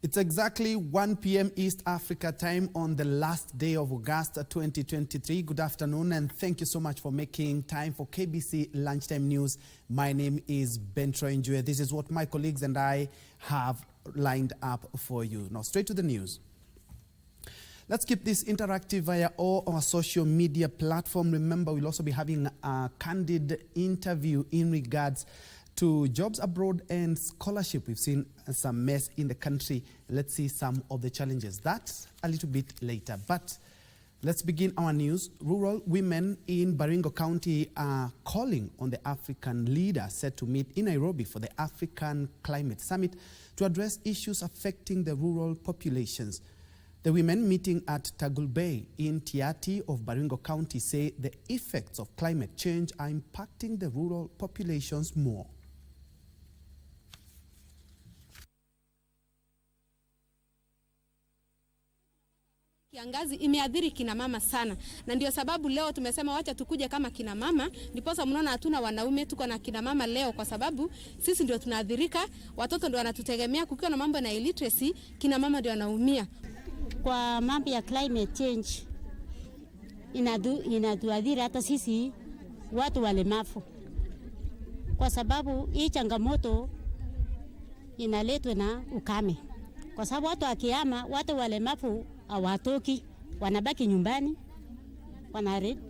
It's exactly 1 p.m. East Africa time on the last day of August 2023. Good afternoon and thank you so much for making time for KBC Lunchtime News. My name is Njue. This is what my colleagues and I have lined up for you. Now straight to the news. Let's keep this interactive via all our social media platform. Remember, we'll also be having a candid interview in regards to jobs abroad and scholarship. We've seen some mess in the country. Let's see some of the challenges. That's a little bit later. But let's begin our news. Rural women in Baringo County are calling on the African leader set to meet in Nairobi for the African Climate Summit to address issues affecting the rural populations. The women meeting at Tagul Bay in Tiati of Baringo County say the effects of climate change are impacting the rural populations more. Kiangazi imeadhiri kina mama sana, na ndio sababu leo tumesema wacha tukuje kama kina mama. Ndiposa mnaona hatuna wanaume, tuko na kina mama leo kwa sababu sisi ndio tunaadhirika, watoto ndio wanatutegemea. Kukiwa na mambo na illiteracy, kina mama ndio wanaumia. Kwa mambo ya climate change inatuadhiri hata sisi watu walemavu, kwa sababu hii changamoto inaletwa na ukame. Kwa sababu watu akihama, watu walemavu hawatoki, wanabaki nyumbani,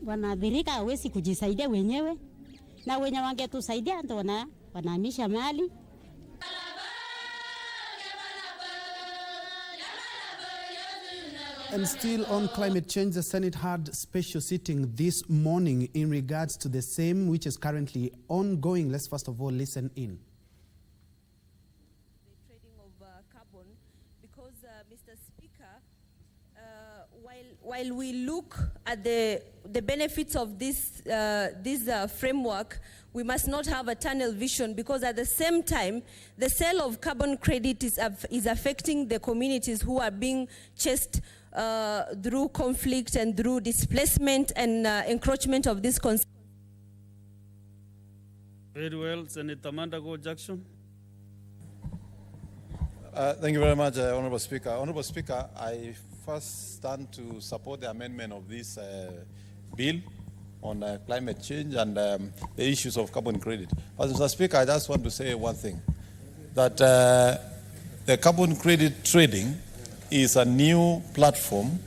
wanadhirika, hawezi kujisaidia wenyewe, na wenye wangetusaidia ndio wanahamisha mali. And still on climate change, the Senate had special sitting this morning in regards to the same, which is currently ongoing. Let's first of all listen in. The trading of carbon, because Mr. Speaker, while we look at the benefits of this framework, we must not have a tunnel vision, because at the same time, the sale of carbon credit is affecting the communities who are being chased through conflict and through displacement and encroachment of this concept. Very well, Senator Mandago Jackson. Thank you very much, Honorable Speaker. Honorable Speaker, I first stand to support the amendment of this bill on climate change and the issues of carbon credit. But Mr. Speaker, I just want to say one thing, that the carbon credit trading is a new platform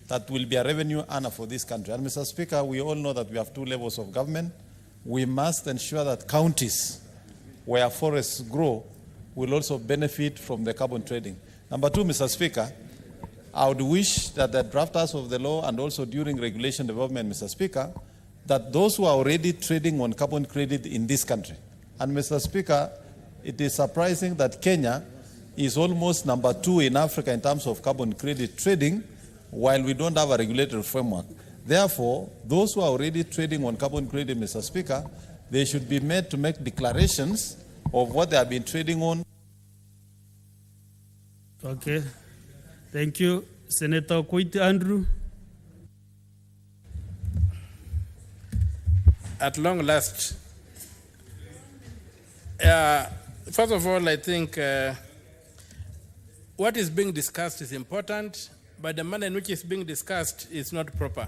that will be a revenue earner for this country. And Mr. Speaker, we all know that we have two levels of government. We must ensure that counties where forests grow will also benefit from the carbon trading. Number two, Mr. Speaker, I would wish that the drafters of the law and also during regulation development, Mr. Speaker, that those who are already trading on carbon credit in this country. And Mr. Speaker, it is surprising that Kenya is almost number 2 in Africa in terms of carbon credit trading, while we don't have a regulatory framework. Therefore, those who are already trading on carbon credit, Mr. Speaker, they should be made to make declarations of what they have been trading on. Okay. Thank you. Senator Koiti Andrew. At long last, first of all, I think what is being discussed is important, but the manner in which it's being discussed is not proper.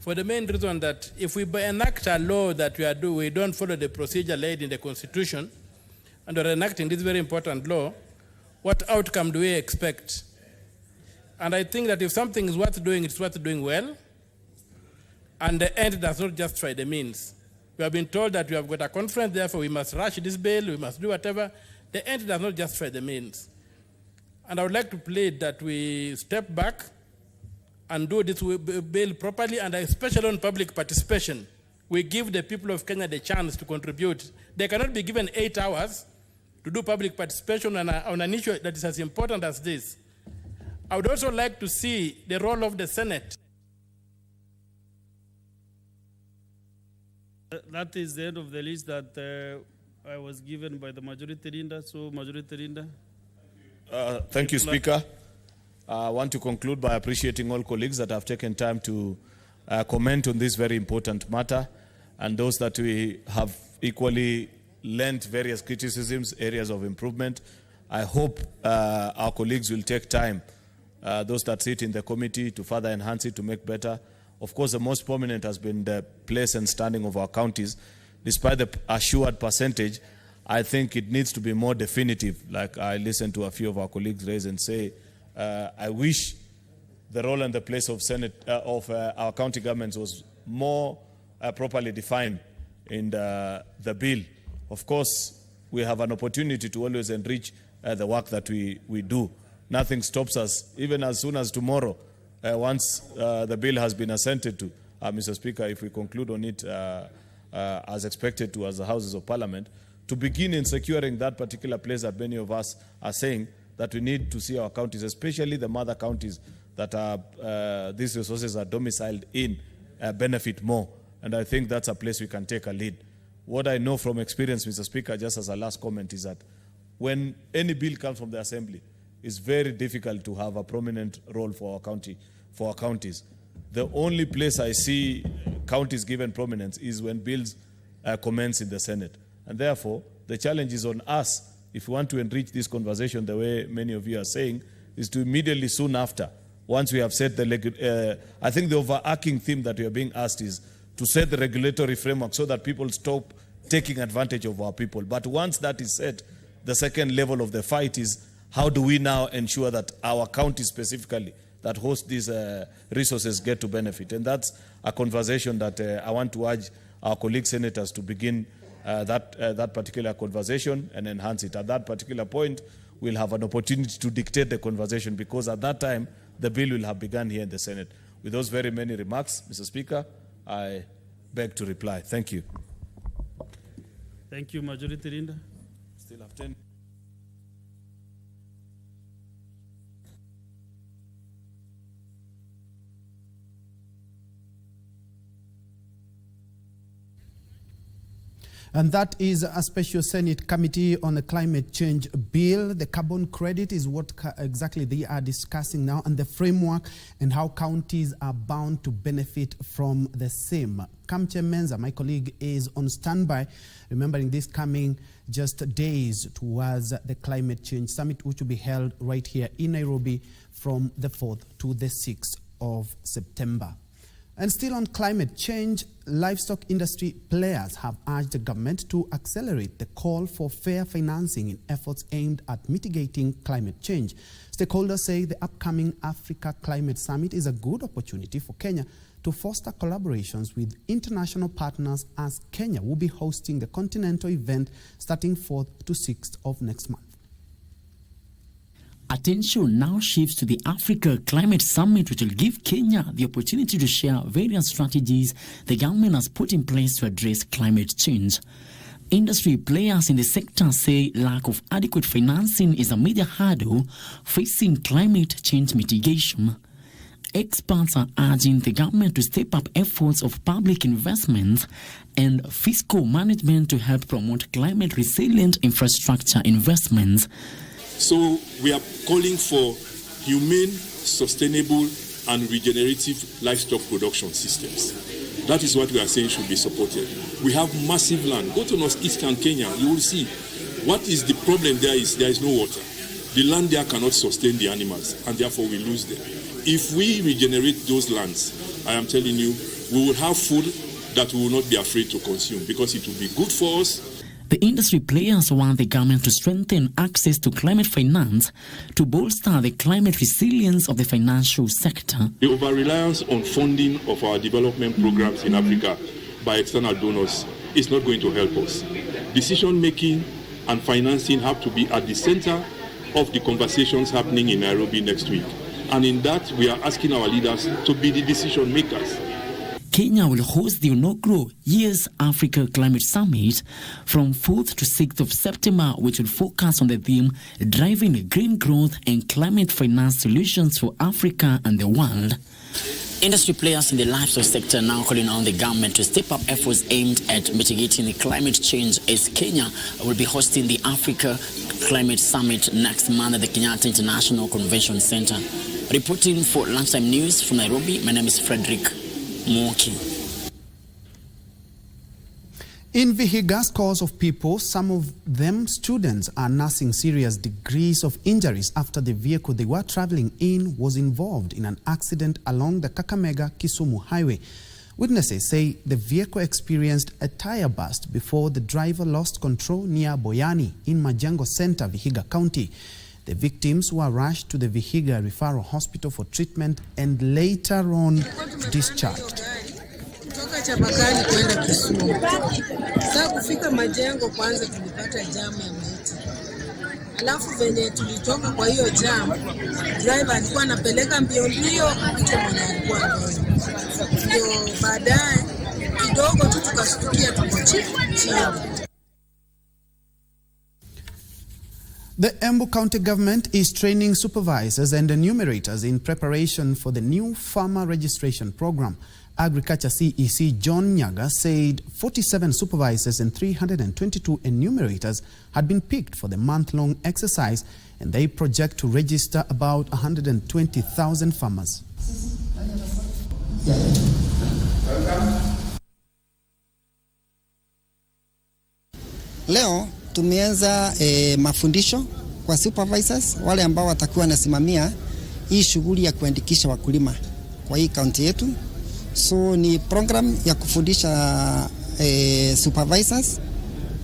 For the main reason that if we enact a law that we don't follow the procedure laid in the Constitution, and we're enacting this very important law, what outcome do we expect? And I think that if something is worth doing, it's worth doing well, and the end does not justify the means. We have been told that we have got a conference, therefore we must rush this bill, we must do whatever. The end does not justify the means. And I would like to plead that we step back and do this bill properly, and especially on public participation. We give the people of Kenya the chance to contribute. They cannot be given 8 hours to do public participation on an issue that is as important as this. I would also like to see the role of the Senate. That is the end of the list that I was given by the majority leader. So, majority leader. Thank you, Speaker. I want to conclude by appreciating all colleagues that have taken time to comment on this very important matter, and those that we have equally lent various criticisms, areas of improvement, I hope our colleagues will take time, those that sit in the committee, to further enhance it, to make better. Of course, the most prominent has been the place and standing of our counties. Despite the assured percentage, I think it needs to be more definitive. Like I listened to a few of our colleagues raise and say, I wish the role and the place of our county governments was more properly defined in the bill. Of course, we have an opportunity to always enrich the work that we do. Nothing stops us, even as soon as tomorrow, once the bill has been assented to, Mr. Speaker, if we conclude on it as expected to as the Houses of Parliament, to begin in securing that particular place that many of us are saying that we need to see our counties, especially the mother counties that are, these resources are domiciled in, benefit more. And I think that's a place we can take a lead. What I know from experience, Mr. Speaker, just as a last comment, is that when any bill comes from the Assembly, it's very difficult to have a prominent role for our counties. The only place I see counties given prominence is when bills commence in the Senate. And therefore, the challenge is on us, if we want to enrich this conversation the way many of you are saying, is to immediately soon after, once we have set I think the overarching theme that we are being asked is to set the regulatory framework so that people stop taking advantage of our people. But once that is set, the second level of the fight is how do we now ensure that our counties specifically that host these resources get to benefit. And that's a conversation that I want to urge our colleague senators to begin that particular conversation and enhance it. At that particular point, we'll have an opportunity to dictate the conversation, because at that time, the bill will have begun here in the Senate. With those very many remarks, Mr. Speaker, I beg to reply. Thank you. Thank you, Majority Leader. Still have 10. And that is a special Senate committee on the climate change bill. The carbon credit is what exactly they are discussing now, and the framework and how counties are bound to benefit from the same. Kamche Menza, my colleague, is on standby, remembering this coming just days towards the climate change summit, which will be held right here in Nairobi from the 4th to the 6th of September. And still on climate change, livestock industry players have urged the government to accelerate the call for fair financing in efforts aimed at mitigating climate change. Stakeholders say the upcoming Africa Climate Summit is a good opportunity for Kenya to foster collaborations with international partners, as Kenya will be hosting the continental event starting 4th to 6th of next month. Attention now shifts to the Africa Climate Summit, which will give Kenya the opportunity to share various strategies the government has put in place to address climate change. Industry players in the sector say lack of adequate financing is a major hurdle facing climate change mitigation. Experts are urging the government to step up efforts of public investment and fiscal management to help promote climate-resilient infrastructure investments. So we are calling for humane, sustainable, and regenerative livestock production systems. That is what we are saying should be supported. We have massive land. Go to northeastern Kenya, you will see what is the problem there is no water. The land there cannot sustain the animals, and therefore we lose them. If we regenerate those lands, I am telling you, we will have food that we will not be afraid to consume, because it will be good for us. The industry players want the government to strengthen access to climate finance to bolster the climate resilience of the financial sector. The over-reliance on funding of our development programs in Africa by external donors is not going to help us. Decision-making and financing have to be at the center of the conversations happening in Nairobi next week. And in that, we are asking our leaders to be the decision makers. Kenya will host the inaugural Year's Africa Climate Summit from 4th to 6th of September, which will focus on the theme driving green growth and climate finance solutions for Africa and the world. Industry players in the livestock sector now calling on the government to step up efforts aimed at mitigating the climate change, as Kenya will be hosting the Africa Climate Summit next month at the Kenyatta International Convention Center. Reporting for Lunchtime News from Nairobi, my name is Frederick Moki. In Vihiga, scores of people, some of them students, are nursing serious degrees of injuries after the vehicle they were traveling in was involved in an accident along the Kakamega-Kisumu highway. Witnesses say the vehicle experienced a tire burst before the driver lost control near Boyani in Majengo Center, Vihiga County. The victims were rushed to the Vihiga Referral Hospital for treatment and later on discharged. Kutoka Chabakali kwenda Kisumu. Sasa kufika Majengo kwanza tulipata jamu ya maiti. Alafu venye tulitoka kwa hiyo jamu, driver alikuwa anapeleka mbio mbio mtu mwenye alikuwa mbele. Ndio baadaye kidogo tu tukashtukia tuko chini. The Embu County government is training supervisors and enumerators in preparation for the new farmer registration program. Agriculture CEC John Nyaga said 47 supervisors and 322 enumerators had been picked for the month-long exercise, and they project to register about 120,000 farmers. Leo tumeanza mafundisho kwa supervisors wale ambao watakuwa nasimamia hii shughuli ya kuandikisha wakulima kwa hii kaunti yetu. So ni program ya kufundisha supervisors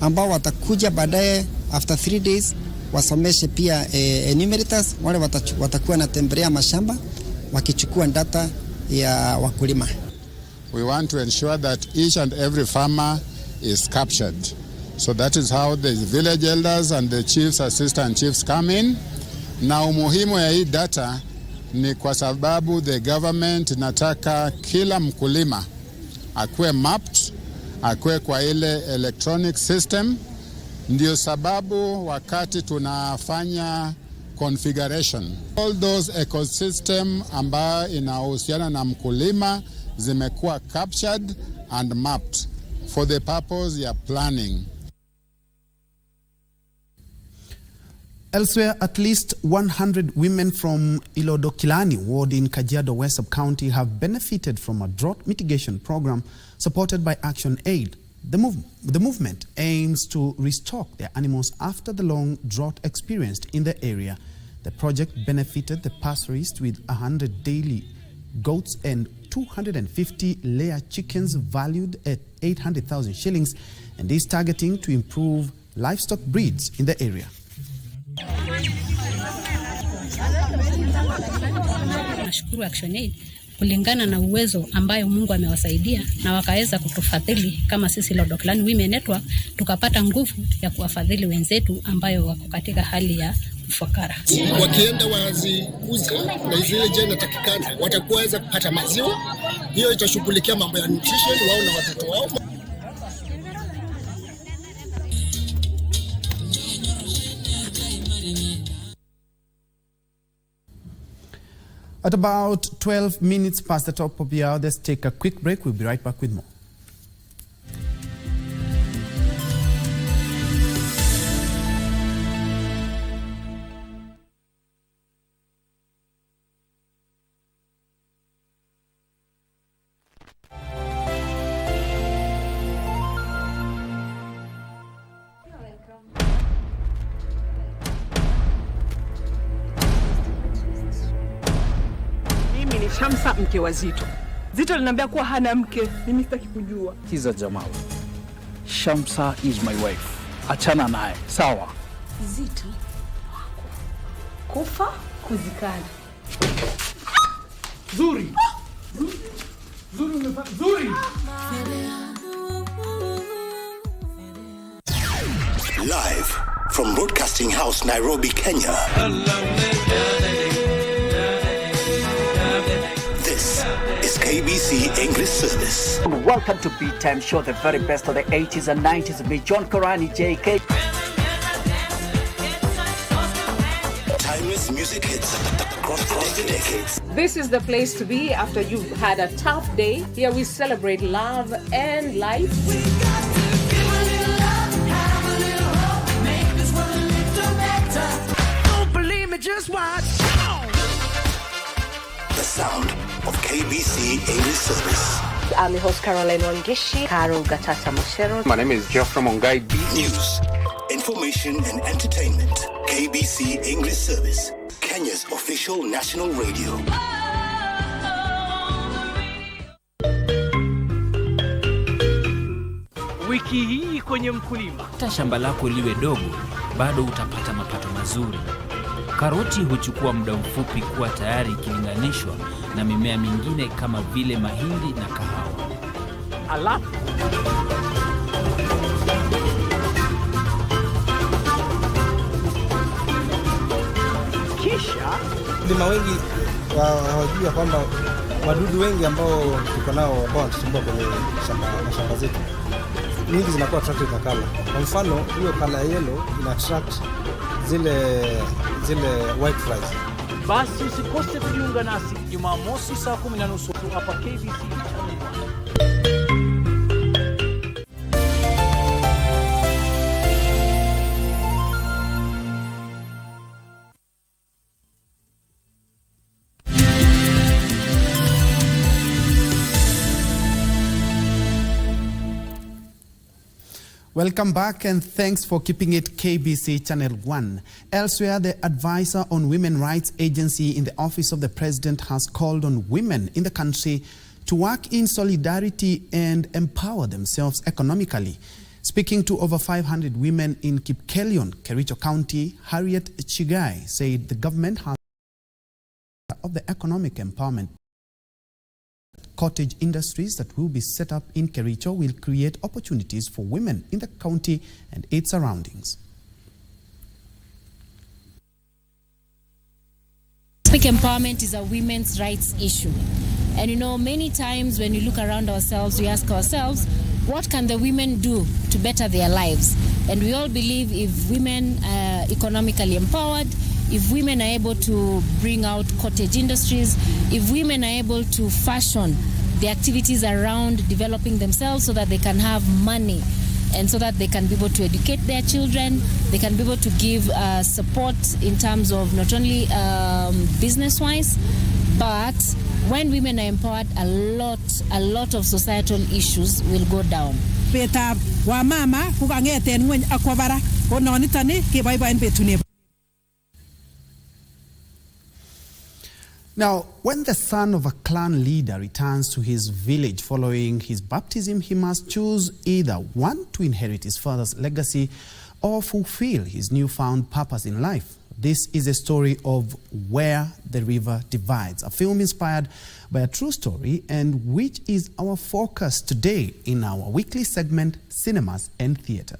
ambao watakuja baadaye after 3 days wasomeshe pia enumerators wale watakuwa natembelea mashamba wakichukua data ya wakulima. We want to ensure that each and every farmer is captured. So that is how the village elders and the chiefs, assistant chiefs come in. Na umuhimu ya hii data ni kwa sababu the government nataka kila mkulima akuwe mapped, akuwe kwa ile electronic system. Ndio sababu wakati tunafanya configuration, all those ecosystem ambayo inahusiana na mkulima zimekuwa captured and mapped for the purpose ya planning. Elsewhere, at least 100 women from Ilodokilani ward in Kajiado West Sub-County have benefited from a drought mitigation program supported by Action Aid. The movement aims to restock their animals after the long drought experienced in the area. The project benefited the pastoralists with 100 daily goats and 250 layer chickens valued at 800,000 shillings, and is targeting to improve livestock breeds in the area. Nashukuru Action Aid kulingana na uwezo ambayo Mungu amewasaidia na wakaweza kutufadhili kama sisi Lodoklan Women Network, tukapata nguvu ya kuwafadhili wenzetu ambayo wako katika hali ya ufakara. Wakienda wazikuza na zile jena takikana watakuweza kupata maziwa, hiyo itashughulikia mambo ya nutrition wao na watoto wao. At about 12 minutes past the top of the hour, let's take a quick break. We'll be right back with more. Shamsa mke wa Zito. Zito aliniambia kuwa hana mke, mimi sitaki kujua. Kiza Jamal. Shamsa is my wife. Achana naye. Sawa. Zito. Kufa kuzikana. Zuri. Zuri. Live from Broadcasting House, Nairobi, Kenya. This is KBC English Service. Welcome to Beat Time Show, the very best of the 80s and 90s with me, John Karani, JK. Timeless music hits across the decades. This is the place to be after you've had a tough day. Here we celebrate love and life. Don't believe me, just watch. The sound of KBC English Service. I'm your host, Caroline Wangishi. Carol Gatata Moshero. My name is Geoffrey Mongai. News, information and entertainment. KBC English Service, Kenya's official national radio. Wiki hii kwenye mkulima. Hata shamba lako liwe dogo, bado utapata mapato mazuri. Karoti huchukua muda mfupi kuwa tayari ikilinganishwa na mimea mingine kama vile mahindi na kahawa. Alafu kisha wakulima wengi hawajui kwamba wadudu wengi ambao tuko nao ambao wanatusumbua kwenye mashamba zetu, nyingi zinakuwa attracted na kala. Kwa mfano, hiyo kala yellow ina attract zile white flies. basi usikose kujiunga nasi Jumamosi saa 10:30 hapa KBC Channel 1. Welcome back and thanks for keeping it KBC Channel 1. Elsewhere, the advisor on Women Rights Agency in the Office of the President has called on women in the country to work in solidarity and empower themselves economically. Speaking to over 500 women in Kipkelion, Kericho County, Harriet Chigai said the government has of the economic empowerment. Cottage industries that will be set up in Kericho will create opportunities for women in the county and its surroundings. Economic empowerment is a women's rights issue. And you know, many times when we look around ourselves, we ask ourselves, what can the women do to better their lives? And we all believe if women are economically empowered, if women are able to bring out cottage industries, if women are able to fashion the activities around developing themselves so that they can have money and so that they can be able to educate their children, they can be able to give support in terms of not only business-wise, but when women are empowered, a lot of societal issues will go down. Now, when the son of a clan leader returns to his village following his baptism, he must choose either one, to inherit his father's legacy or fulfill his newfound purpose in life. This is a story of Where the River Divides, a film inspired by a true story and which is our focus today in our weekly segment, Cinemas and Theatre.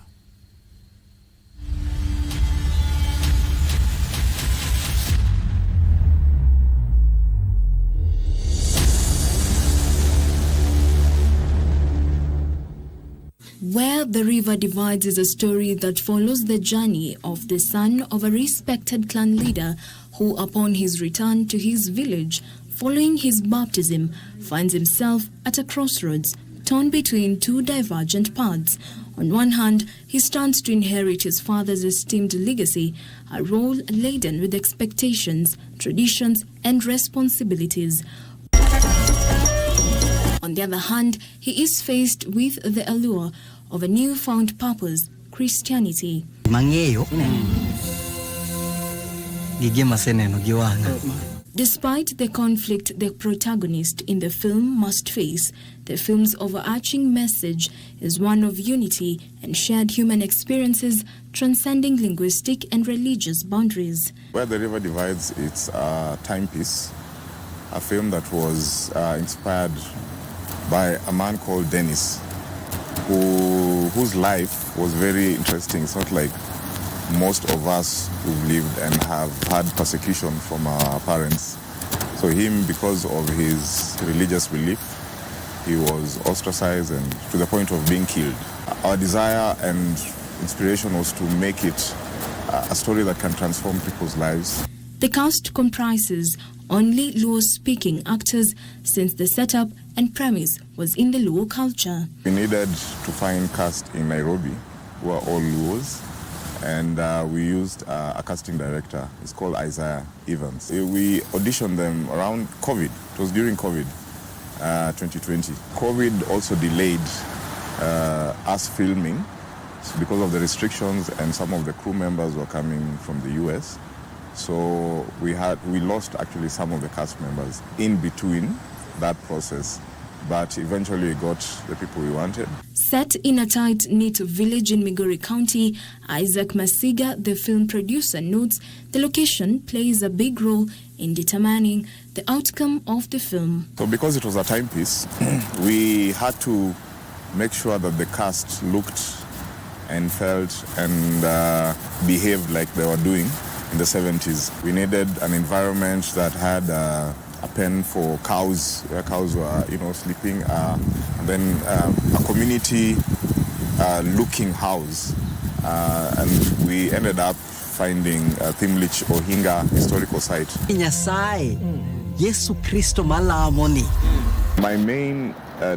Where the River Divides is a story that follows the journey of the son of a respected clan leader who, upon his return to his village following his baptism, finds himself at a crossroads, torn between two divergent paths. On one hand, he stands to inherit his father's esteemed legacy, a role laden with expectations, traditions, and responsibilities. On the other hand, he is faced with the allure of a newfound purpose, Christianity. Despite the conflict the protagonist in the film must face, the film's overarching message is one of unity and shared human experiences transcending linguistic and religious boundaries. Where the River Divides, it's a timepiece, a film that was inspired by a man called Dennis, whose life was very interesting. It's not like most of us who've lived and have had persecution from our parents. So him, because of his religious belief, he was ostracized and to the point of being killed. Our desire and inspiration was to make it a story that can transform people's lives. The cast comprises only Luo-speaking actors since the setup and premise was in the Luo culture. We needed to find cast in Nairobi who are all Luos, and we used a casting director. It's called Isaiah Evans. We auditioned them around COVID. It was during COVID. 2020. COVID also delayed us filming because of the restrictions, and some of the crew members were coming from the US. So we lost actually some of the cast members in between that process, but eventually we got the people we wanted. Set in a tight-knit village in Migori County, Isaac Masiga, the film producer, notes the location plays a big role in determining the outcome of the film. So because it was a timepiece, we had to make sure that the cast looked and felt and behaved like they were doing in the 70s. We needed an environment that had a pen for cows, where cows were, sleeping, and then a community-looking house. And we ended up finding Thimlich Ohinga historical site. Nyasai, Yesu Kristo malamoni. My main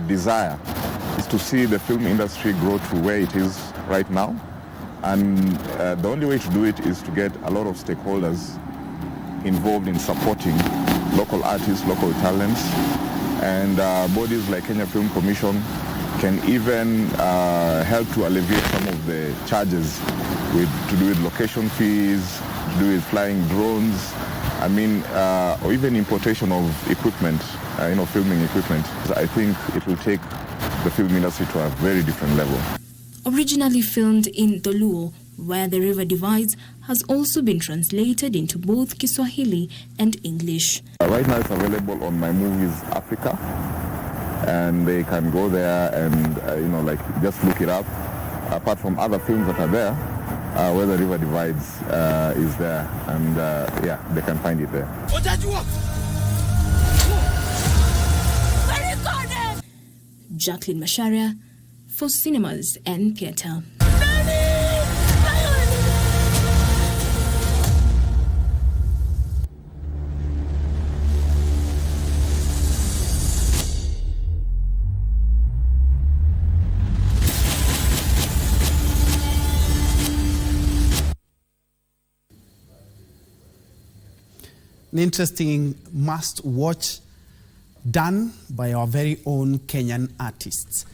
desire is to see the film industry grow to where it is right now. And the only way to do it is to get a lot of stakeholders involved in supporting local artists, local talents, and bodies like Kenya Film Commission can even help to alleviate some of the charges to do with location fees, to do with flying drones, or even importation of equipment, filming equipment. I think it will take the film industry to a very different level. Originally filmed in the Luo, Where the River Divides, has also been translated into both Kiswahili and English. Right now it's available on My Movies Africa, and they can go there and just look it up. Apart from other films that are there, Where the River Divides is there, and they can find it there. Jacqueline Masharia for Cinemas and Theatre. An interesting must-watch done by our very own Kenyan artists.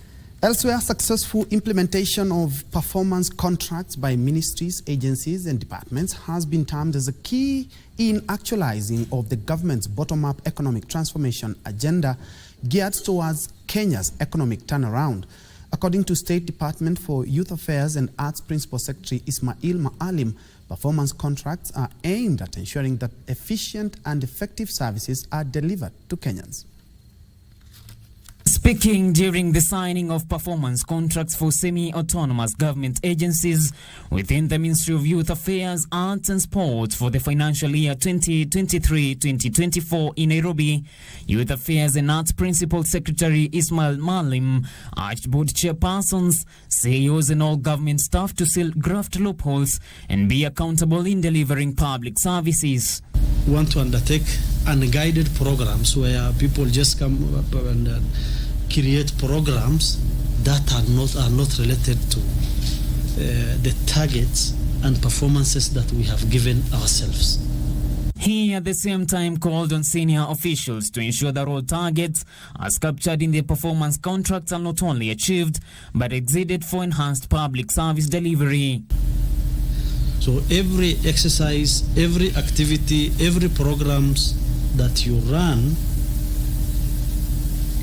Elsewhere, successful implementation of performance contracts by ministries, agencies and departments has been termed as a key in actualizing of the government's bottom-up economic transformation agenda geared towards Kenya's economic turnaround. According to State Department for Youth Affairs and Arts Principal Secretary Ismail Maalim, performance contracts are aimed at ensuring that efficient and effective services are delivered to Kenyans. Speaking during the signing of performance contracts for semi-autonomous government agencies within the Ministry of Youth Affairs, Arts and Sports for the financial year 2023-2024 in Nairobi, Youth Affairs and Arts Principal Secretary Ismail Maalim urged board chairpersons, CEOs and all government staff to seal graft loopholes and be accountable in delivering public services. We want to undertake unguided programs where people just come up and create programs that are not related to the targets and performances that we have given ourselves. He at the same time called on senior officials to ensure that all targets as captured in the performance contracts are not only achieved but exceeded for enhanced public service delivery. So every exercise, every activity, every programs that you run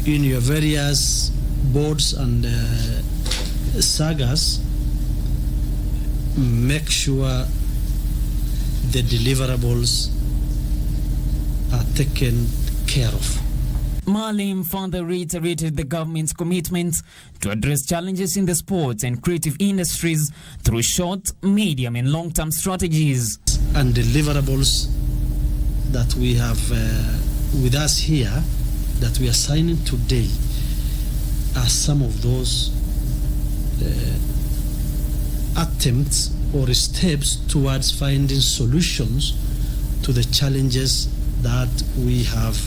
in your various boards and sagas, make sure the deliverables are taken care of. Maalim further reiterated the government's commitment to address challenges in the sports and creative industries through short, medium and long-term strategies. And deliverables that we have with us here, that we are signing today, are some of those attempts or steps towards finding solutions to the challenges that we have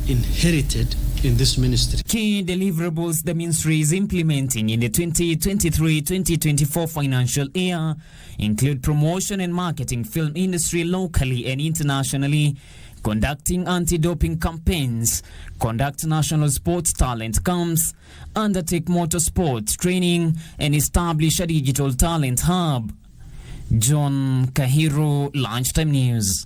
inherited in this ministry. Key deliverables the ministry is implementing in the 2023-2024 financial year include promotion and marketing film industry locally and internationally, conducting anti-doping campaigns, conduct national sports talent camps, undertake motorsports training, and establish a digital talent hub. John Kahiro, Lunchtime News.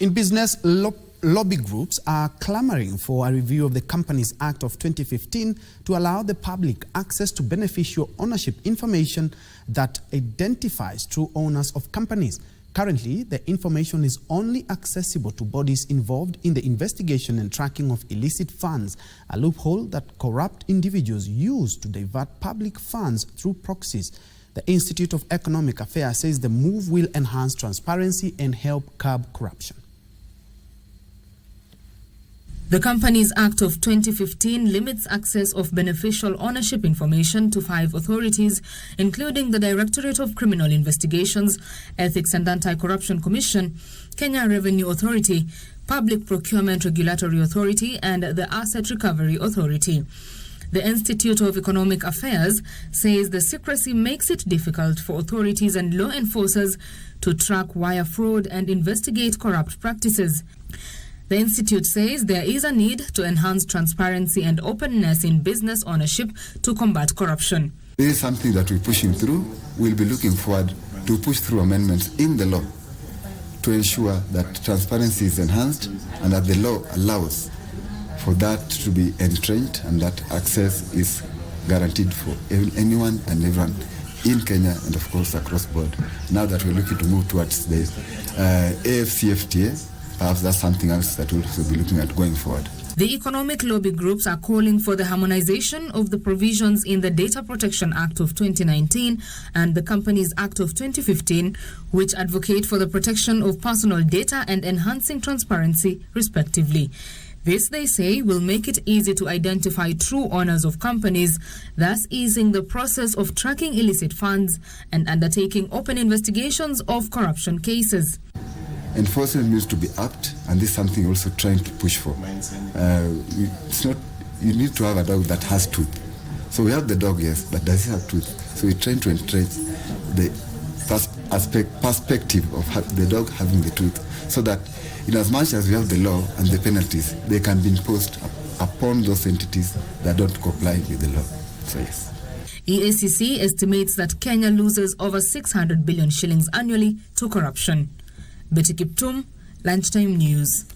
In business, lobby groups are clamoring for a review of the Companies Act of 2015 to allow the public access to beneficial ownership information that identifies true owners of companies. Currently, the information is only accessible to bodies involved in the investigation and tracking of illicit funds, a loophole that corrupt individuals use to divert public funds through proxies. The Institute of Economic Affairs says the move will enhance transparency and help curb corruption. The Companies Act of 2015 limits access of beneficial ownership information to 5 authorities, including the Directorate of Criminal Investigations, Ethics and Anti-Corruption Commission, Kenya Revenue Authority, Public Procurement Regulatory Authority, and the Asset Recovery Authority. The Institute of Economic Affairs says the secrecy makes it difficult for authorities and law enforcers to track wire fraud and investigate corrupt practices. The Institute says there is a need to enhance transparency and openness in business ownership to combat corruption. This is something that we're pushing through. We'll be looking forward to push through amendments in the law to ensure that transparency is enhanced and that the law allows for that to be entrenched and that access is guaranteed for anyone and everyone in Kenya and of course across board. Now that we're looking to move towards the AFCFTA, perhaps that's something else that we'll also be looking at going forward. The economic lobby groups are calling for the harmonization of the provisions in the Data Protection Act of 2019 and the Companies Act of 2015, which advocate for the protection of personal data and enhancing transparency, respectively. This, they say, will make it easy to identify true owners of companies, thus easing the process of tracking illicit funds and undertaking open investigations of corruption cases. Enforcement needs to be apt, and this is something also trying to push for. It's not, you need to have a dog that has tooth. So we have the dog, yes, but does it have tooth? So we're trying to entrench the perspective of the dog having the tooth, so that in as much as we have the law and the penalties, they can be imposed upon those entities that don't comply with the law. So yes. EACC estimates that Kenya loses over 600 billion shillings annually to corruption. Betty Kiptum, Lunchtime News.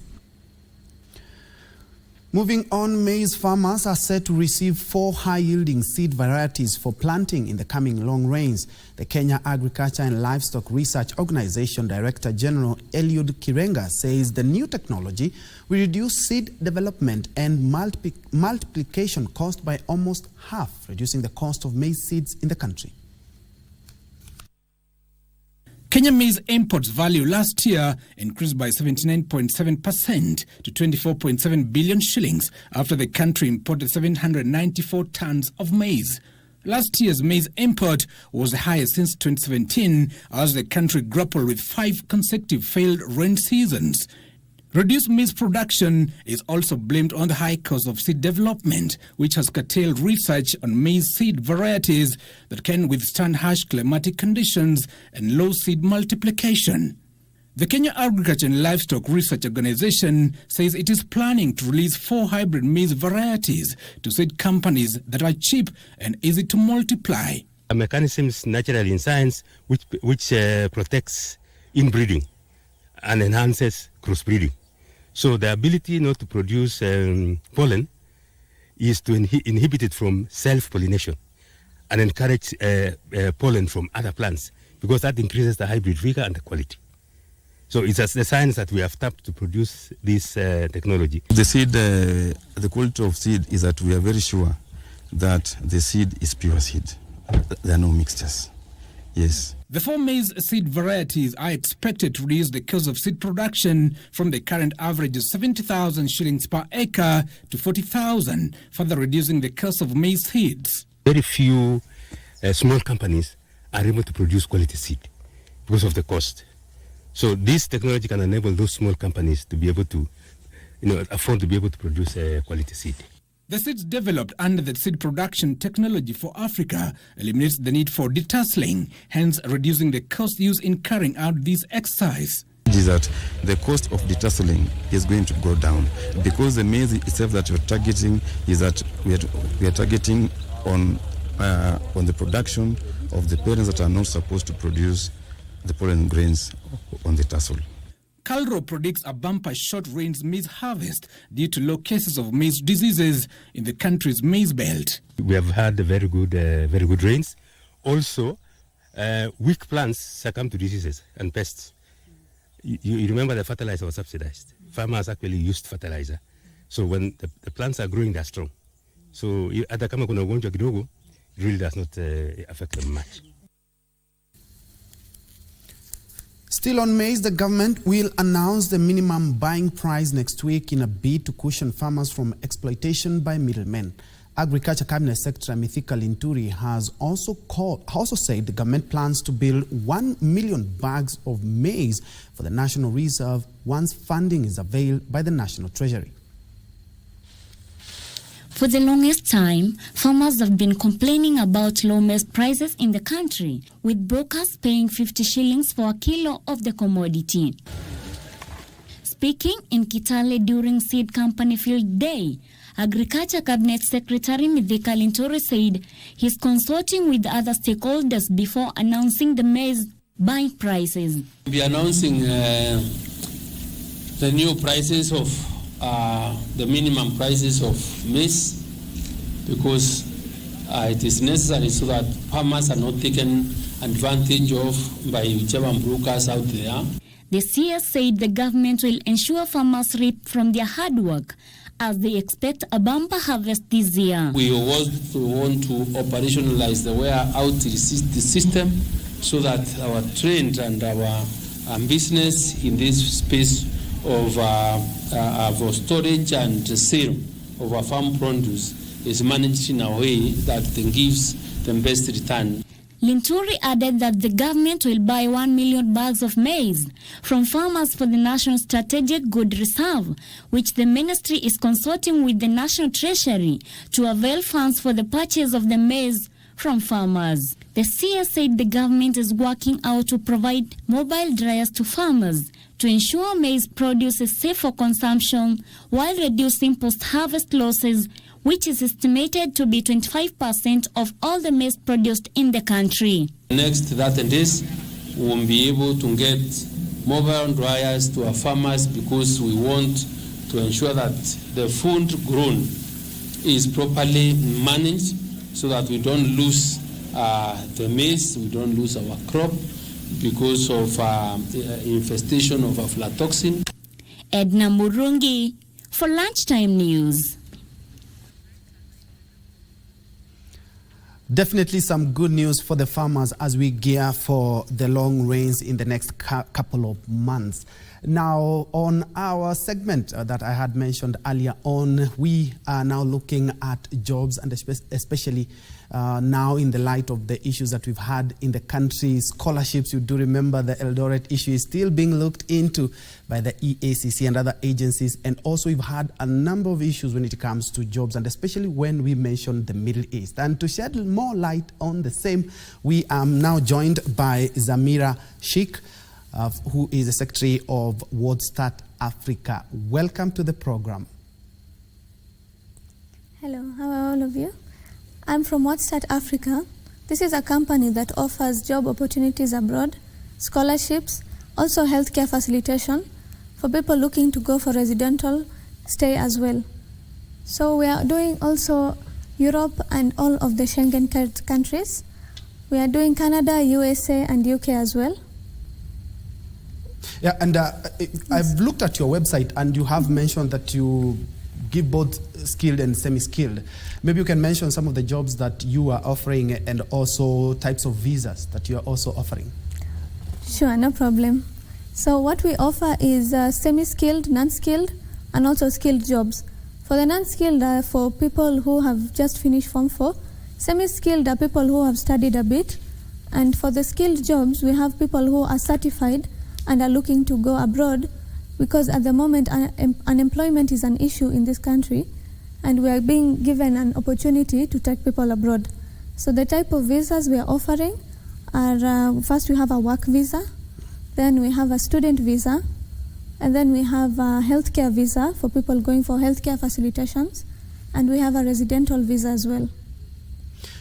Moving on, maize farmers are set to receive 4 high-yielding seed varieties for planting in the coming long rains. The Kenya Agriculture and Livestock Research Organization Director General Eliud Kirenga says the new technology will reduce seed development and multiplication cost by almost half, reducing the cost of maize seeds in the country. Kenya maize imports value last year increased by 79.7% to 24.7 billion shillings after the country imported 794 tons of maize. Last year's maize import was the highest since 2017 as the country grappled with 5 consecutive failed rain seasons. Reduced maize production is also blamed on the high cost of seed development, which has curtailed research on maize seed varieties that can withstand harsh climatic conditions and low seed multiplication. The Kenya Agriculture and Livestock Research Organization says it is planning to release 4 hybrid maize varieties to seed companies that are cheap and easy to multiply. A mechanism is natural in science which protects inbreeding and enhances crossbreeding. So the ability not to produce pollen is to inhibit it from self-pollination and encourage pollen from other plants, because that increases the hybrid vigor and the quality. So it's the science that we have tapped to produce this technology. The seed, the quality of seed is that we are very sure that the seed is pure seed. There are no mixtures. Yes. The 4 maize seed varieties are expected to reduce the cost of seed production from the current average of 70,000 shillings per acre to 40,000, further reducing the cost of maize seeds. Very few small companies are able to produce quality seed because of the cost. So this technology can enable those small companies to be able to afford to be able to produce quality seed. The seeds developed under the Seed Production Technology for Africa eliminates the need for detasseling, hence reducing the cost used in carrying out these exercises. Is that the cost of detasseling is going to go down because the maize itself that you're targeting is that we are targeting on the production of the parents that are not supposed to produce the pollen grains on the tassel. Calro predicts a bumper short rains maize harvest due to low cases of maize diseases in the country's maize belt. We have had very good rains. Also, weak plants succumb to diseases and pests. You remember the fertilizer was subsidized. Farmers actually used fertilizer. So when the plants are growing, they're strong. So hata kama kuna ugonjwa kidogo, it really does not affect them much. Still on maize, the government will announce the minimum buying price next week in a bid to cushion farmers from exploitation by middlemen. Agriculture Cabinet Secretary Mithika Linturi has also said the government plans to build 1 million bags of maize for the National Reserve once funding is availed by the National Treasury. For the longest time, farmers have been complaining about low maize prices in the country, with brokers paying 50 shillings for a kilo of the commodity. Speaking in Kitale during Seed Company Field Day, Agriculture Cabinet Secretary Mithika Linturi said he's consulting with other stakeholders before announcing the maize buying prices. We'll be announcing the new prices of the minimum prices of maize because it is necessary so that farmers are not taken advantage of by whichever brokers out there. The CS said the government will ensure farmers reap from their hard work as they expect a bumper harvest this year. We also want to operationalize the warehouse system so that our trend and our business in this space of storage and sale of our farm produce is managed in a way that gives the best return. Linturi added that the government will buy 1 million bags of maize from farmers for the National Strategic Good Reserve, which the ministry is consulting with the National Treasury to avail funds for the purchase of the maize from farmers. The CS said the government is working out to provide mobile dryers to farmers to ensure maize produce is safe for consumption while reducing post-harvest losses, which is estimated to be 25% of all the maize produced in the country. Next, that and this, we will be able to get mobile dryers to our farmers because we want to ensure that the food grown is properly managed so that we don't lose the maize, we don't lose our crop because of infestation of aflatoxin. Edna Murungi for Lunchtime News. Definitely some good news for the farmers as we gear for the long rains in the next couple of months. Now, on our segment that I had mentioned earlier on, we are now looking at jobs and especially now in the light of the issues that we've had in the country. Scholarships, you do remember the Eldoret issue is still being looked into by the EACC and other agencies. And also we've had a number of issues when it comes to jobs, and especially when we mentioned the Middle East. And to shed more light on the same, we are now joined by Zamira Sheikh, who is the Secretary of WordStart Africa. Welcome to the program. Hello, how are all of you? I'm from WordStart Africa. This is a company that offers job opportunities abroad, scholarships, also healthcare facilitation for people looking to go for residential stay as well. So we are doing also Europe and all of the Schengen countries. We are doing Canada, USA, and UK as well. Yeah, and I've looked at your website and you have mentioned that you give both skilled and semi-skilled. Maybe you can mention some of the jobs that you are offering and also types of visas that you are also offering. Sure, no problem. So what we offer is semi-skilled, non-skilled, and also skilled jobs. For the non-skilled are for people who have just finished Form 4. Semi-skilled are people who have studied a bit. And for the skilled jobs, we have people who are certified and are looking to go abroad because at the moment unemployment is an issue in this country, and we are being given an opportunity to take people abroad. So the type of visas we are offering are, first we have a work visa, then we have a student visa, and then we have a healthcare visa for people going for healthcare facilitations, and we have a residential visa as well.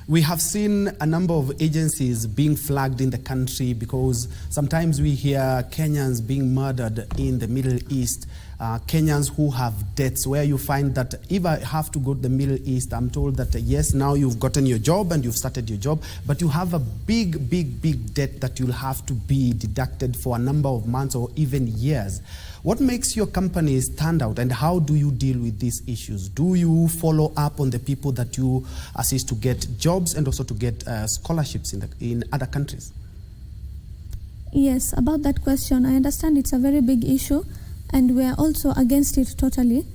We have seen a number of agencies being flagged in the country because sometimes we hear Kenyans being murdered in the Middle East, Kenyans who have debts, where you find that if I have to go to the Middle East, I'm told that yes, now you've gotten your job and you've started your job, but you have a big debt that you'll have to be deducted for a number of months or even years. What makes your company stand out, and how do you deal with these issues? Do you follow up on the people that you assist to get jobs and also to get scholarships in other countries? Yes, about that question, I understand it's a very big issue, and we are also against it totally.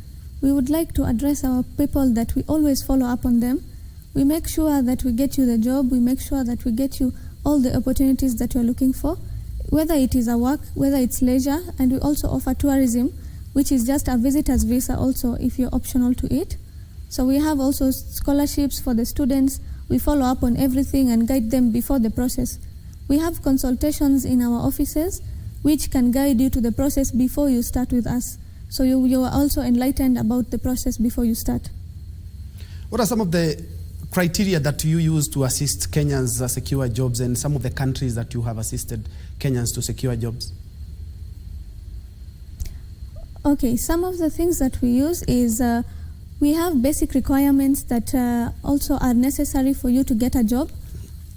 We would like to address our people that we always follow up on them. We make sure that we get you the job, we make sure that we get you all the opportunities that you're looking for, whether it is a work, whether it's leisure, and we also offer tourism, which is just a visitor's visa also if you're optional to it. So we have also scholarships for the students. We follow up on everything and guide them before the process. We have consultations in our offices which can guide you to the process before you start with us. So you are also enlightened about the process before you start. What are some of the criteria that you use to assist Kenyans secure jobs, and some of the countries that you have assisted Kenyans to secure jobs? Okay, some of the things that we use is we have basic requirements that also are necessary for you to get a job.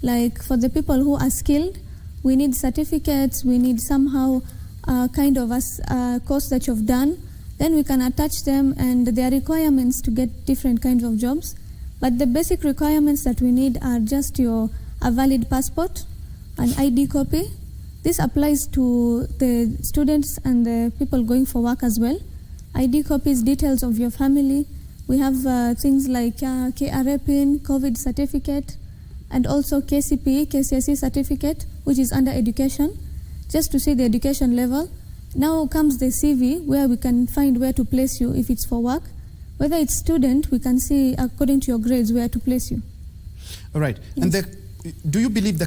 Like for the people who are skilled, we need certificates, we need somehow kind of a course that you've done. Then we can attach them, and there are requirements to get different kinds of jobs. But the basic requirements that we need are just a valid passport, an ID copy. This applies to the students and the people going for work as well. ID copies, details of your family. We have things like KRA PIN, COVID certificate, and also KCSE certificate, which is under education, just to see the education level. Now comes the CV, where we can find where to place you if it's for work. Whether it's student, we can see according to your grades where to place you. All right. Yes. And do you believe the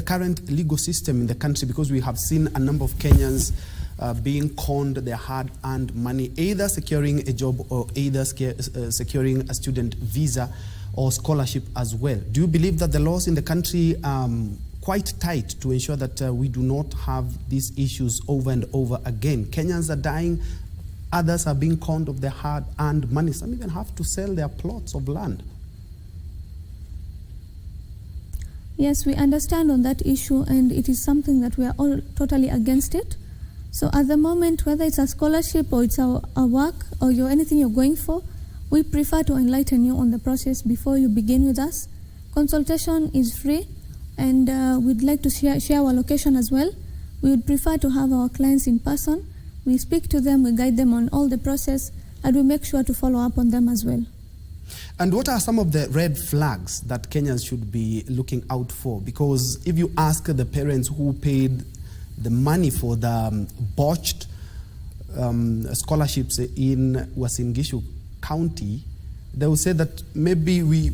current legal system in the country, because we have seen a number of Kenyans being conned their hard-earned money, either securing a job or either securing a student visa or scholarship as well? Do you believe that the laws in the country quite tight to ensure that we do not have these issues over and over again? Kenyans are dying. Others are being conned of their hard-earned money. Some even have to sell their plots of land. Yes, we understand on that issue, and it is something that we are all totally against it. So at the moment, whether it's a scholarship or it's a work or anything you're going for, we prefer to enlighten you on the process before you begin with us. Consultation is free, and we'd like to share our location as well. We would prefer to have our clients in person. We speak to them, we guide them on all the process, and we make sure to follow up on them as well. And what are some of the red flags that Kenyans should be looking out for? Because if you ask the parents who paid the money for the botched scholarships in Uasin Gishu County, they will say that maybe we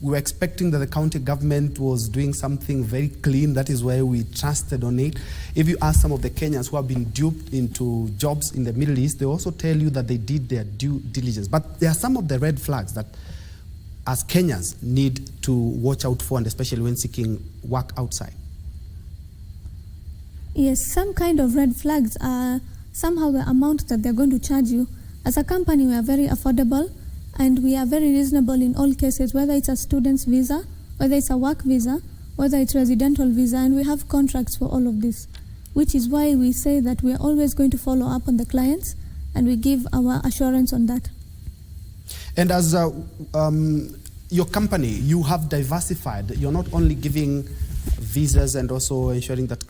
were expecting that the county government was doing something very clean. That is why we trusted on it. If you ask some of the Kenyans who have been duped into jobs in the Middle East, they also tell you that they did their due diligence. But there are some of the red flags that as Kenyans need to watch out for, and especially when seeking work outside. Yes, some kind of red flags are somehow the amount that they're going to charge you. As a company, we are very affordable, and we are very reasonable in all cases, whether it's a student's visa, whether it's a work visa, whether it's residential visa, and we have contracts for all of this, which is why we say that we are always going to follow up on the clients, and we give our assurance on that. And as your company, you have diversified. You're not only giving visas and also ensuring that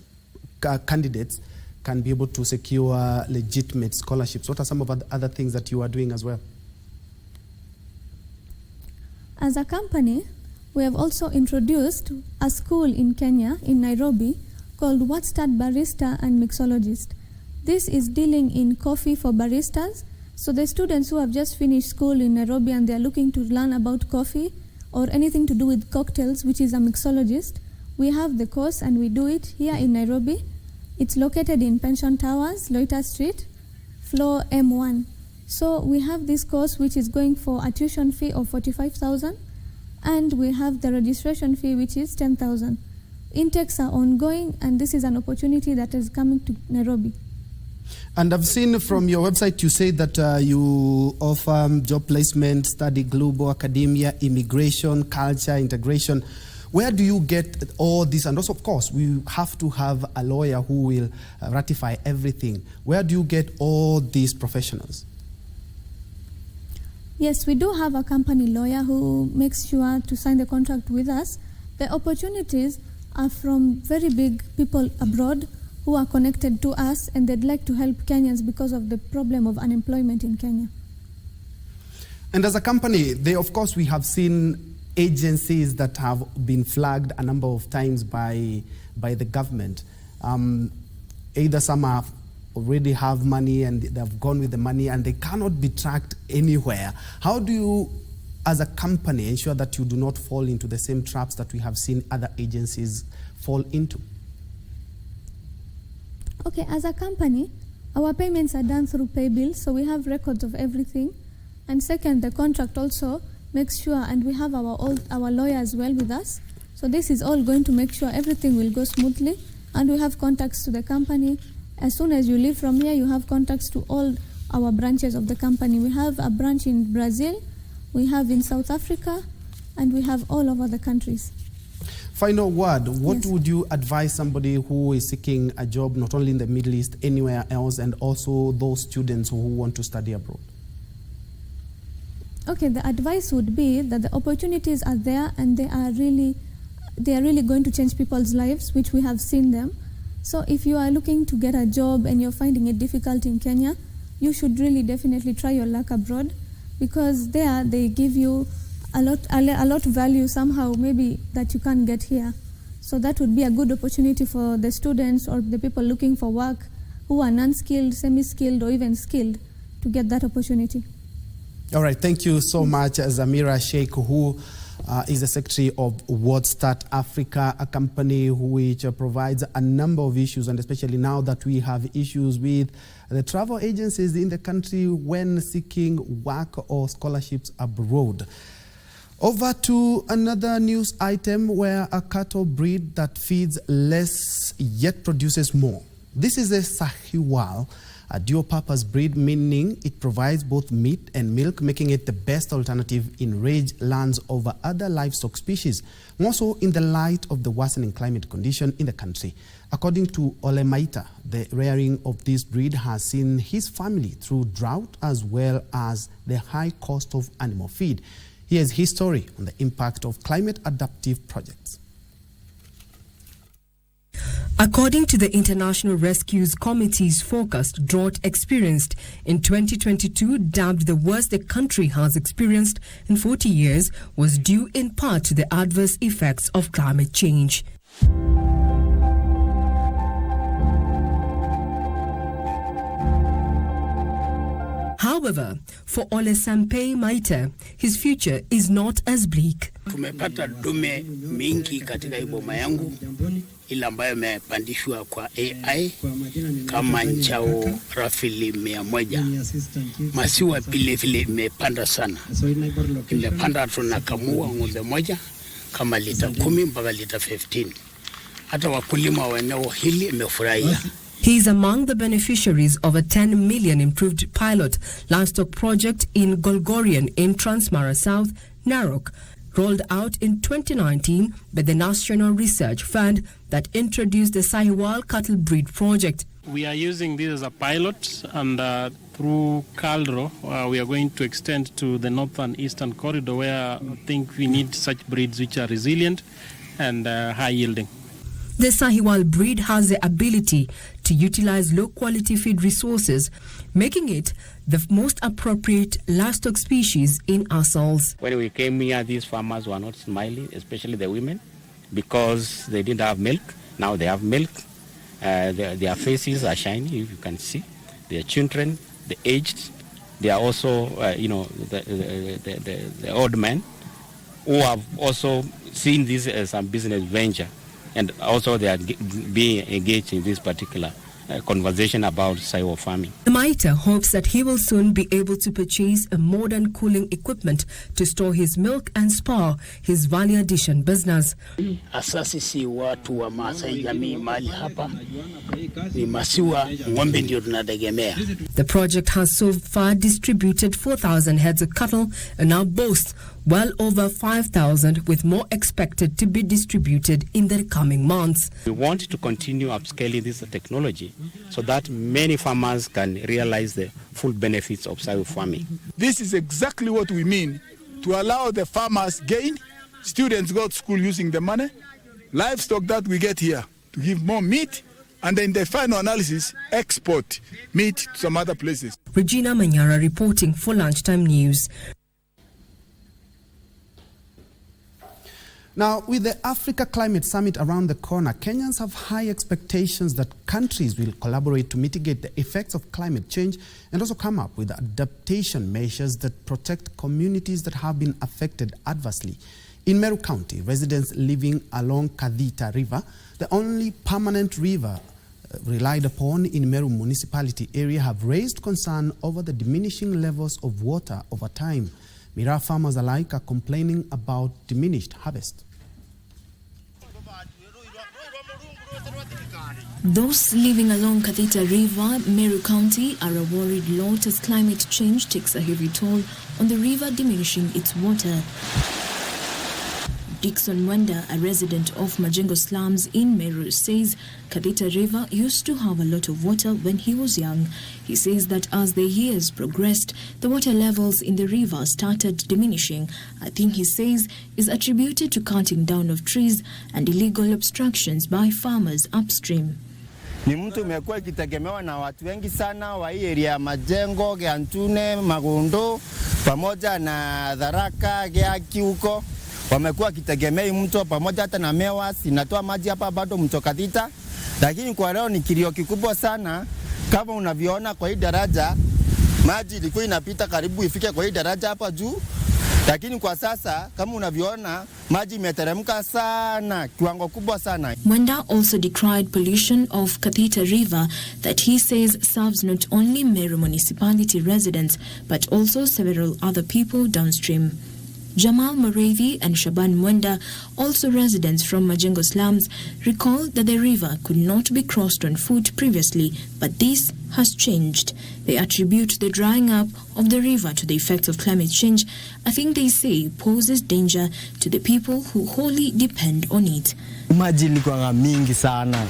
candidates can be able to secure legitimate scholarships. What are some of the other things that you are doing as well? As a company, we have also introduced a school in Kenya, in Nairobi, called What Start Barista and Mixologist. This is dealing in coffee for baristas. So the students who have just finished school in Nairobi and they are looking to learn about coffee or anything to do with cocktails, which is a mixologist, we have the course and we do it here in Nairobi. It's located in Pension Towers, Loiter Street, floor M1. So we have this course which is going for a tuition fee of 45,000 and we have the registration fee which is 10,000. Intakes are ongoing and this is an opportunity that is coming to Nairobi. And I've seen from your website you say that you offer job placement, study global academia, immigration, culture, integration. Where do you get all this? And also, of course, we have to have a lawyer who will ratify everything. Where do you get all these professionals? Yes, we do have a company lawyer who makes sure to sign the contract with us. The opportunities are from very big people abroad who are connected to us and they'd like to help Kenyans because of the problem of unemployment in Kenya. And as a company, of course, we have seen agencies that have been flagged a number of times by the government. Either some already have money and they've gone with the money and they cannot be tracked anywhere. How do you, as a company, ensure that you do not fall into the same traps that we have seen other agencies fall into? Okay, as a company, our payments are done through pay bills, so we have records of everything. And second, the contract also makes sure, and we have our lawyer as well with us. So this is all going to make sure everything will go smoothly, and we have contacts to the company. As soon as you leave from here, you have contacts to all our branches of the company. We have a branch in Brazil, we have in South Africa, and we have all over the countries. Final word, what would you advise somebody who is seeking a job, not only in the Middle East, anywhere else, and also those students who want to study abroad? Okay, the advice would be that the opportunities are there and they are really going to change people's lives, which we have seen them. So if you are looking to get a job and you're finding it difficult in Kenya, you should really definitely try your luck abroad, because there they give you a lot of value somehow maybe that you can't get here. So that would be a good opportunity for the students or the people looking for work who are non-skilled, semi-skilled or even skilled to get that opportunity. All right, thank you so much, Zamira Sheikh, who is the Secretary of WordStart Africa, a company which provides a number of issues, and especially now that we have issues with the travel agencies in the country when seeking work or scholarships abroad. Over to another news item where a cattle breed that feeds less yet produces more. This is a Sahiwal, a dual-purpose breed, meaning it provides both meat and milk, making it the best alternative in range lands over other livestock species, more so in the light of the worsening climate condition in the country. According to Ole Maita, the rearing of this breed has seen his family through drought as well as the high cost of animal feed. Here's his story on the impact of climate adaptive projects. According to the International Rescue Committee's forecast, drought experienced in 2022, dubbed the worst the country has experienced in 40 years, was due in part to the adverse effects of climate change. However, for Ole Sampei Maita, his future is not as bleak. Tumepata dume mingi katika iboma yangu, ila ambayo imepandishwa kwa AI kama nchao rafili 100. Masiwa vile vile imepanda sana. Imepanda, tunakamua ng'ombe moja kama lita 10 mpaka lita 15. Hata wakulima wa eneo hili imefurahia. He is among the beneficiaries of a 10 million improved pilot livestock project in Golgorian in Transmara South, Narok, rolled out in 2019 by the National Research Fund that introduced the Sahiwal cattle breed project. We are using this as a pilot, and through Caldro, we are going to extend to the northern eastern corridor, where I think we need such breeds which are resilient and high yielding. The Sahiwal breed has the ability to utilize low-quality feed resources, making it the most appropriate livestock species in ourselves. When we came here, these farmers were not smiling, especially the women, because they didn't have milk. Now they have milk, Their faces are shiny, if you can see. They are children, the aged. They are also, the old men who have also seen this as a business venture, and also they are being engaged in this particular conversation about Saiwo farming. The Maita hopes that he will soon be able to purchase a modern cooling equipment to store his milk and spur his value addition business. Asasi si watu wa Maasai jamii mali hapa ni masiwa ng'ombe ndio tunategemea. The project has so far distributed 4,000 heads of cattle and now boasts well over 5,000, with more expected to be distributed in the coming months. We want to continue upscaling this technology so that many farmers can realize the full benefits of Saiwo farming. This is exactly what we mean, to allow the farmers gain, students go to school using the money, livestock that we get here to give more meat, and then the final analysis, export meat to some other places. Regina Manyara reporting for Lunchtime News. Now, with the Africa Climate Summit around the corner, Kenyans have high expectations that countries will collaborate to mitigate the effects of climate change and also come up with adaptation measures that protect communities that have been affected adversely. In Meru County, residents living along Kadita River, the only permanent river relied upon in Meru municipality area, have raised concern over the diminishing levels of water over time. Mira farmers alike are complaining about diminished harvest. Those living along Kadita River, Meru County, are a worried lot as climate change takes a heavy toll on the river, diminishing its water. Dixon Wanda, a resident of Majengo slums in Meru, says Kadita River used to have a lot of water when he was young. He says that as the years progressed, the water levels in the river started diminishing. A thing he says is attributed to cutting down of trees and illegal obstructions by farmers upstream. Ni mtu umekuwa ikitegemewa na watu wengi sana wa hii area Majengo, Geantune, Magundo, pamoja na Dharaka, Geaki huko. Wamekuwa kitegemei mto pamoja hata na Mewas inatoa maji hapa bado mto Kadita, lakini kwa leo ni kilio kikubwa sana. Kama unavyoona kwa hii daraja maji ilikuwa inapita karibu ifike kwa hii daraja hapa juu, lakini kwa sasa kama unavyoona maji imeteremka sana, kiwango kubwa sana. Mwenda also decried pollution of Kadita River that he says serves not only Meru municipality residents but also several other people downstream. Jamal Moravi and Shaban Mwenda, also residents from Majengo slums, recall that the river could not be crossed on foot previously, but this has changed. They attribute the drying up of the river to the effects of climate change, a thing they say poses danger to the people who wholly depend on it. Maji ilikuwa mingi sana.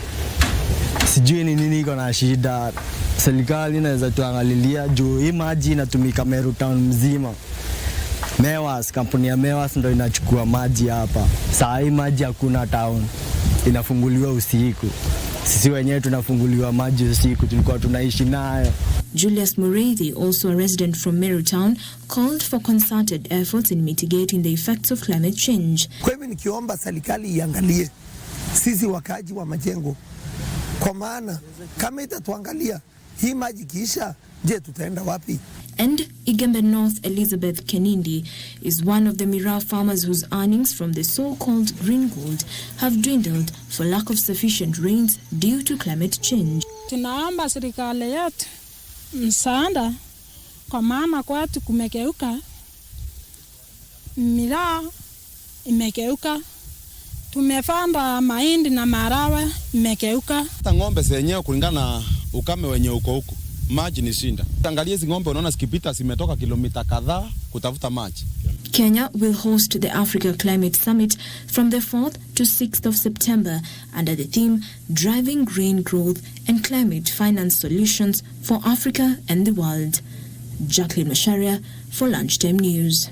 Sijui ni nini iko na shida. Serikali inaweza tuangalilia juu hii maji inatumika Meru town mzima. Mewas, kampuni ya Mewas ndo inachukua maji hapa. Saa hii maji hakuna town, inafunguliwa usiku. Sisi wenyewe tunafunguliwa maji usiku, tulikuwa tunaishi nayo. Julius Muredi, also a resident from Meru Town, called for concerted efforts in mitigating the effects of climate change. Kwa hivyo nikiomba serikali iangalie sisi wakaaji wa Majengo, kwa maana kama itatuangalia hii maji kiisha, je, tutaenda wapi? And Igembe North Elizabeth Kenindi is one of the Mira farmers whose earnings from the so-called green gold have dwindled for lack of sufficient rains due to climate change. Tunaomba serikali yetu msaada kwa maana kwetu kumekeuka, Mira imekeuka, tumepanda mahindi na marawe imekeuka. Hata ng'ombe zenyewe kulingana na ukame wenye uko huko, maji ni shinda. Angalia hizi ng'ombe unaona zikipita zimetoka kilomita kadhaa kutafuta maji. Kenya will host the Africa Climate Summit from the 4th to 6th of September under the theme Driving Green Growth and Climate Finance Solutions for Africa and the World. Jacqueline Masharia for Lunchtime News.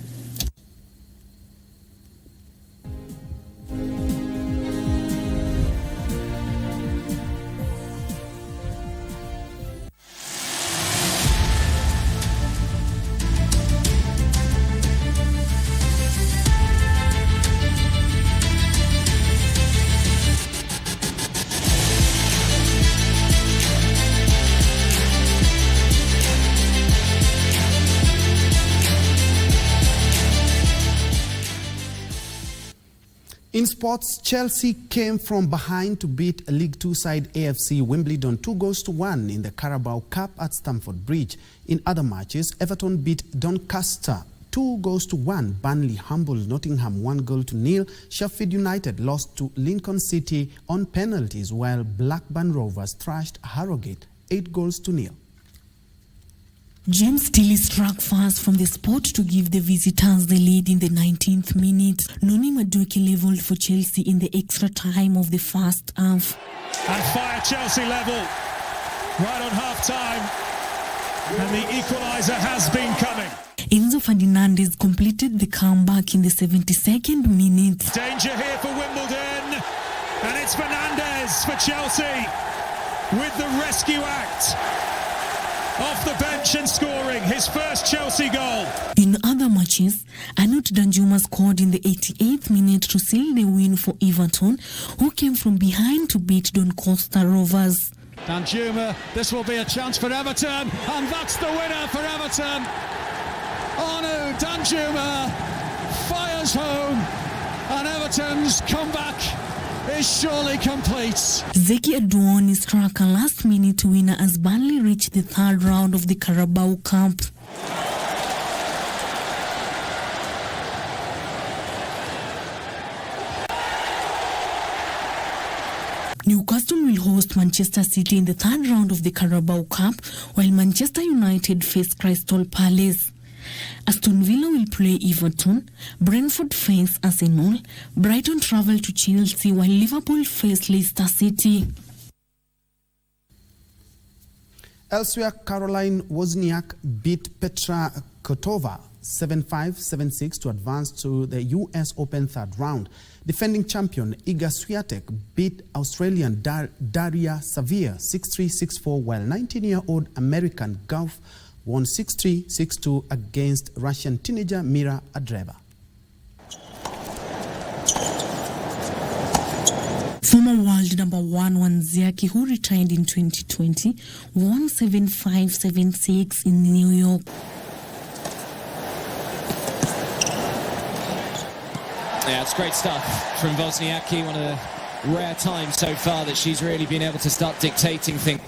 In sports, Chelsea came from behind to beat League Two side AFC Wimbledon 2-1 in the Carabao Cup at Stamford Bridge. In other matches, Everton beat Doncaster 2-1. Burnley humbled Nottingham 1-0. Sheffield United lost to Lincoln City on penalties, while Blackburn Rovers thrashed Harrogate 8-0. James Tilly struck fast from the spot to give the visitors the lead in the 19th minute. Noni Madueke levelled for Chelsea in the extra time of the first half. And fire Chelsea level right on half-time. And the equaliser has been coming. Enzo Ferdinandez completed the comeback in the 72nd minute. Danger here for Wimbledon. And it's Fernandez for Chelsea with the rescue act. Off the bench and scoring his first Chelsea goal. In other matches, Anut Danjuma scored in the 88th minute to seal the win for Everton, who came from behind to beat Doncaster Rovers. Danjuma, this will be a chance for Everton, and that's the winner for Everton. Anu Danjuma fires home, and Everton's comeback is surely complete. Zeki Aduoni struck a last-minute winner as Burnley reached the third round of the Carabao Cup. Newcastle will host Manchester City in the third round of the Carabao Cup, while Manchester United face Crystal Palace. Aston Villa will play Everton, Brentford face Arsenal, Brighton travel to Chelsea, while Liverpool face Leicester City. Elsewhere, Caroline Wozniak beat Petra Kvitova 7-5, 7-6 to advance to the US Open third round. Defending champion Iga Swiatek beat Australian Daria Savia 6-3, 6-4, while 19-year-old American Gauff won 6-3, 6-2 against Russian teenager Mira Andreeva. Former world number one Wanziaki, who retired in 2020, won 7-5, 7-6 in New York. Yeah, it's great stuff from Wozniacki. One of the rare times so far that she's really been able to start dictating things.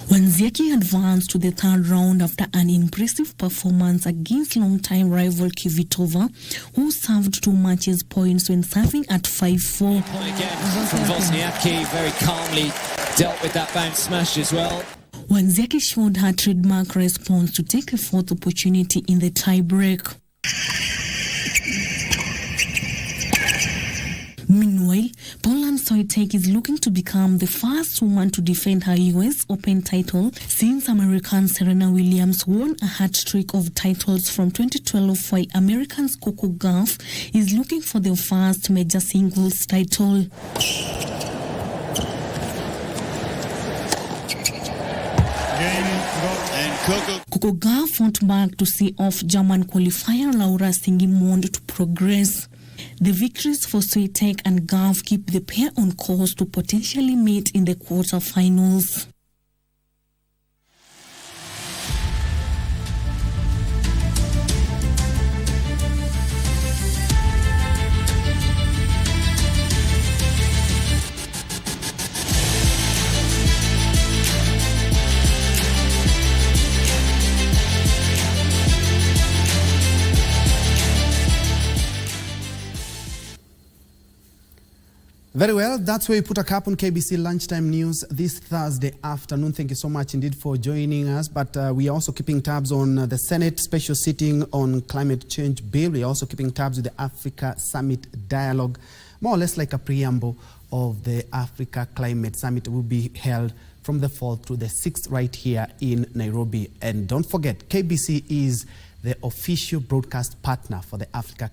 Wanziaki advanced to the third round after an impressive performance against longtime rival Kvitova, who served 2 matches points when serving at 5-4. Point again from Wozniacki, very calmly dealt with that bounce smash as well. Wanziaki showed her trademark response to take a fourth opportunity in the tie-break. Meanwhile, Poland Swiatek is looking to become the first woman to defend her US Open title since American Serena Williams won a hat-trick of titles from 2012, while American's Coco Gauff is looking for their first major singles title. Coco Gauff fought back to see off German qualifier Laura Singimond to progress. The victories for Swiatek and Gauff keep the pair on course to potentially meet in the quarterfinals. Very well, that's where we put a cap on KBC Lunchtime News this Thursday afternoon. Thank you so much indeed for joining us. But we are also keeping tabs on the Senate special sitting on climate change bill. We are also keeping tabs with the Africa Summit dialogue, more or less like a preamble of the Africa Climate Summit. Will be held from the 4th to the 6th right here in Nairobi. And don't forget, KBC is the official broadcast partner for the Africa